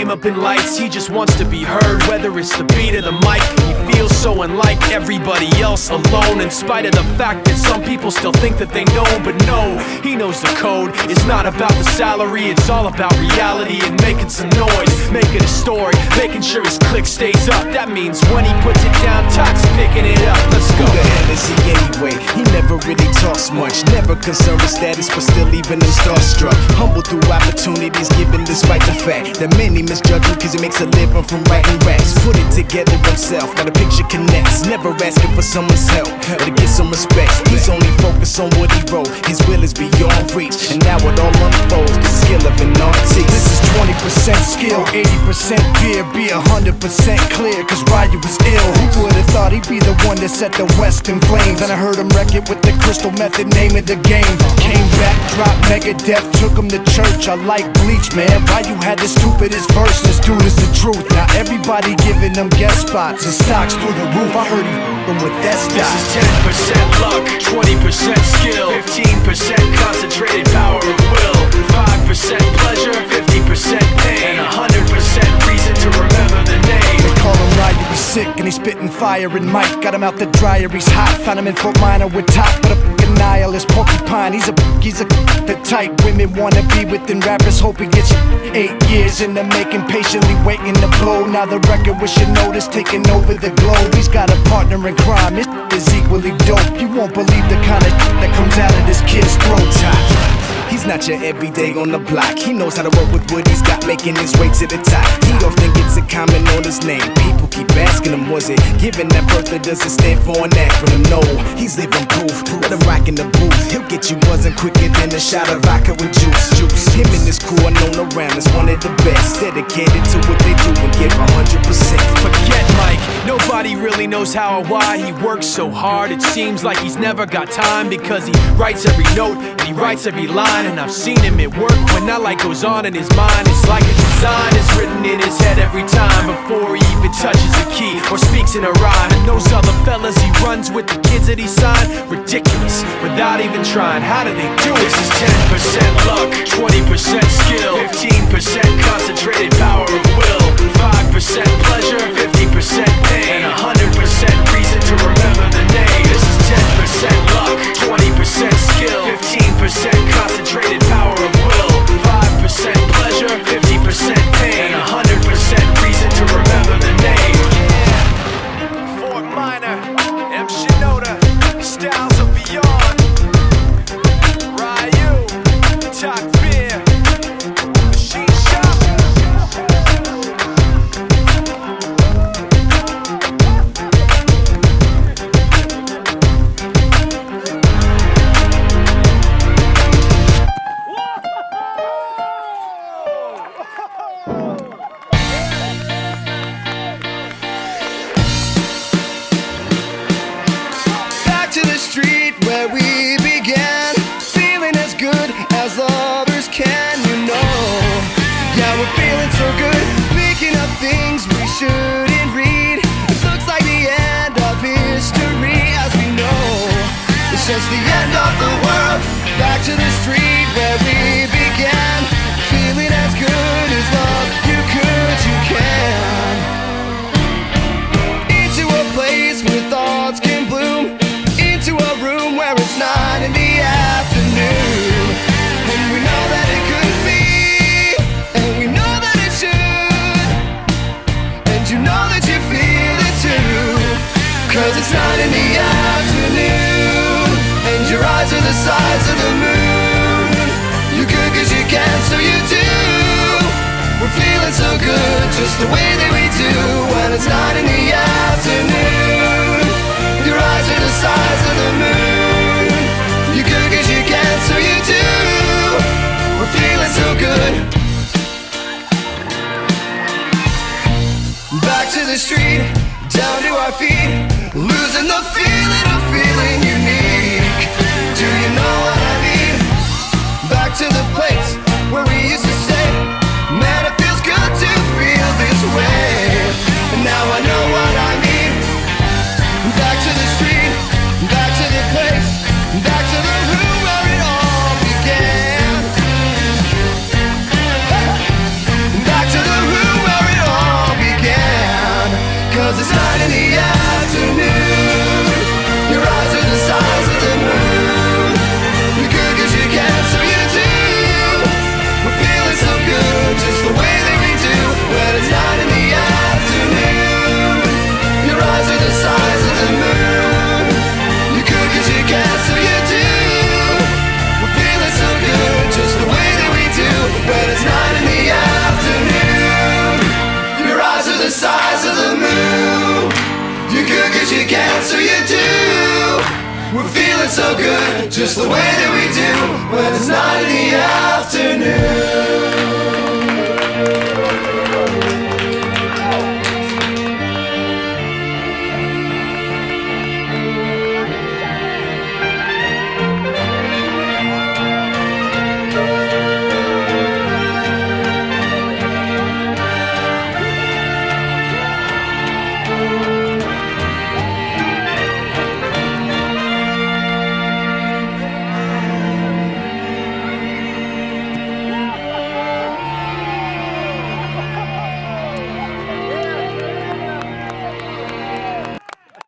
fame up in lights, he just wants to be heard. Whether it's the beat or the mic, he feels so unlike everybody else, alone. In spite of the fact that some people still think that they know, but no, he knows the code. It's not about the salary, it's all about reality and making some noise, making a story, making sure his click stays up. That means when he puts it down, Todd's picking it up. Let's go. Who the hell is he anyway? He never really talks much, never concerned with status, but still leaving them starstruck. Humble through opportunities given despite the fact that many misjudge him cause he makes a living from writing raps. Put it together himself, now the picture connects. Never asking for someone's help or to get some respect. He's only focused on what he wrote, his will is beyond reach. And now it all unfolds, the skill of an artist. This is 20% skill, 80% fear. Be 100% clear, cause Ryu was ill. Who would've thought he'd be the one that set the West in flames? And I heard him wreck it with the crystal method, name of the game. Came back, dropped Megadeth, took him to church. I like Bleach, man. Ryu had the stupidest verse, this dude is the truth. Now everybody giving them guest spots and stocks through the roof. I heard he f***ing with that stock. This is 10% luck, 20% skill, 15% concentrated power of will, 5% pleasure, 50% pain, and 100% reason to remember the name. They call him Ryu, he's sick and he's spitting fire. And Mike got him out the dryer, he's hot. Found him in Fort Minor with top, but a f***ing nihilist porcupine. He's a the type women wanna be within. Rappers hope he gets 8 years in the making, patiently waiting to blow. Now the record with your notice taking over the globe. He's got a partner in crime, his is equally dope. You won't believe the kind of that comes out of this kid's throat. He's not your everyday on the block. He knows how to work with what he's got, making his way to the top. He often gets a comment on his name. People keep asking him, was it given that birth or does it stand for an acronym? No, he's living proof. Let him rock in the booth. He'll get you buzzing quicker than a shot of vodka with juice. Him and his crew are known around as one of the best, dedicated to what they do and give 100%. Forget Mike, nobody really knows how or why he works so hard. It seems like he's never got time, because he writes every note and he writes every line. And I've seen him at work when that light goes on in his mind. It's like a design is written in his head every time, before he even touches a key or speaks in a rhyme. And those other fellas he runs with, the kids that he signed, ridiculous, without even trying. How do they do it? This is 10% luck, 20% skill, 15% concentrated power of will, 5% pleasure, 50% pain, and 100% reason to remember the name. This is 10% luck, 20% skill, 15% concentrated power of will, 5% pleasure, 50% pain, and 100% reason to remember the name. Yeah. Fort Minor, M. Shinoda, styles of beyond. Ryu, Talk Beer, Machine Shop. Back to the street where we began, feeling as good as lovers can, you know. Yeah, we're feeling so good, picking up things we shouldn't read. It looks like the end of history as we know. It's just the end of the world. Back to the street where we began, feeling as good as love you could, you can. Into a place where thoughts can bloom, into a room where it's 9 in the afternoon. And we know that it could be, and we know that it should, and you know that you feel it too. Cause it's 9 in the afternoon, and your eyes are the size of the moon. You could cause you can, so you do. We're feeling so good, just the way that we do. When it's 9 in the afternoon, your eyes are the size of the moon. You could cause you can, so you do. We're feeling so good. Back to the street, down to our feet, losing the feeling of feeling unique. Do you know what I mean? Back to the place where we used to stay. Man, it feels good to feel this way. And now I know what I mean. Back to the street, back to the place, back to the room where it all began. Back to the room so good, just the way that we do when it's not in the afternoon.